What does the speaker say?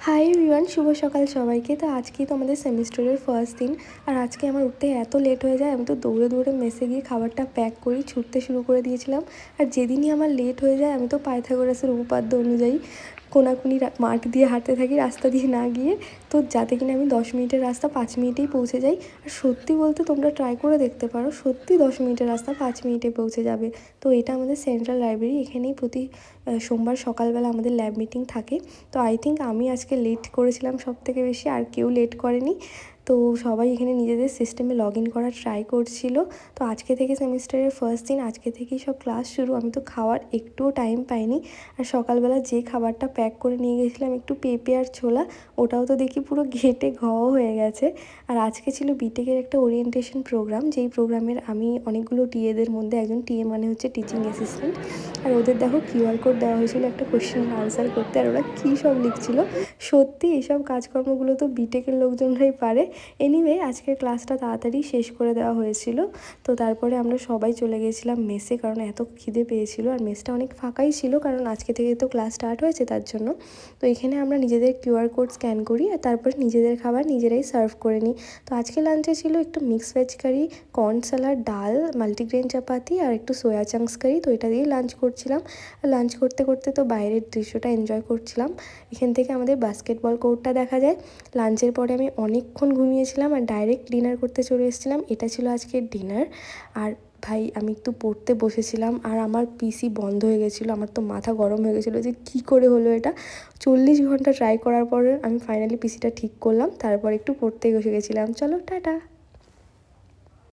Hi everyone, শুভ সকাল সবাইকে। তো আজকেই তো আমাদের সেমিস্টারের ফার্স্ট দিন। আর আজকে আমার উঠতে এত লেট হয়ে যায়, আমি তো দৌড়ে দৌড়ে মেসে গিয়ে খাবারটা প্যাক করি, ছুটতে শুরু করে দিয়েছিলাম। আর যেদিনই আমার লেট হয়ে যায়, আমি তো পাইথাগোরাসের উপপাদ্য অনুযায়ী কোনাকুনি মাঠ দিয়ে হাঁটতে থাকি, রাস্তা দিয়ে না গিয়ে, তো যাতে কিনা আমি 10 মিনিটের রাস্তা 5 মিনিটেই পৌঁছে যাই। আর সত্যি বলতে তোমরা ট্রাই করে দেখতে পারো, সত্যি 10 মিনিটের রাস্তা 5 মিনিটে পৌঁছে যাবে। তো এটা আমাদের সেন্ট্রাল লাইব্রেরি, এখানেই প্রতি সোমবার সকালবেলা আমাদের ল্যাব মিটিং থাকে। তো আই থিঙ্ক আমি আজকে লেট করেছিলাম সব থেকে বেশি, আর কেউ লেট করেনি। তো সবাই এখানে নিজেদের সিস্টেমে লগ ইন করার ট্রাই করছিল। তো আজকে থেকে সেমিস্টারের ফার্স্ট দিন, আজকে থেকেই সব ক্লাস শুরু। আমি তো খাওয়ার একটুও টাইম পাইনি। আর সকালবেলা যে খাবারটা প্যাক করে নিয়ে গেছিলাম, একটু পেঁপে আর ছোলা, ওটাও তো দেখি পুরো ঘেটে হয়ে গেছে। আর আজকে ছিল বিটেকের একটা ওরিয়েন্টেশন প্রোগ্রাম, যেই প্রোগ্রামের আমি অনেকগুলো টিএদের মধ্যে একজন। টিএ মানে হচ্ছে টিচিং অ্যাসিস্ট্যান্ট। আর ওদের দেখো কিউআর কোড দেওয়া হয়েছিল একটা কোশ্চেনের আনসার করতে, আর ওরা কী সব লিখছিল। সত্যি এইসব কাজকর্মগুলো তো বিটেকের লোকজনরাই পারে। এনিওয়ে, আজকের ক্লাসটা তাড়াতাড়ি শেষ করে দেওয়া হয়েছিল। তো তারপরে আমরা সবাই চলে গেছিলাম মেসে, কারণ এত খিদে পেয়েছিল। আর মেসটা অনেক ফাঁকাই ছিল, কারণ আজকে থেকে তো ক্লাস স্টার্ট হয়েছে তার জন্য। তো এখানে আমরা নিজেদের কিউআর কোড স্ক্যান করি, আর তারপর নিজেদের খাবার নিজেরাই সার্ভ করে নিই। তো আজকে লাঞ্চে ছিল একটু মিক্স ভেজ কারি, কর্ন স্যালাড, ডাল, মাল্টিগ্রেন চাপাতি আর একটু সোয়া চাংস কারি। তো এটা দিয়েই লাঞ্চ করছিলাম। লাঞ্চ করতে করতে তো বাইরের দৃশ্যটা এনজয় করছিলাম। এখান থেকে আমাদের বাস্কেটবল কোর্টটা দেখা যায়। লাঞ্চের পরে আমি অনেকক্ষণ ঘুমিয়েছিলাম আর ডাইরেক্ট ডিনার করতে চলে এসেছিলাম। এটা ছিল আজকের ডিনার। আর ভাই, আমি একটু পড়তে বসেছিলাম আর আমার পিসি বন্ধ হয়ে গেছিলো। আমার তো মাথা গরম হয়ে গেছিলো যে কী করে হলো এটা। 40 ঘন্টা ট্রাই করার পরে আমি ফাইনালি পিসিটা ঠিক করলাম, তারপর একটু পড়তে বসে গেছিলাম। চলো, টাটা।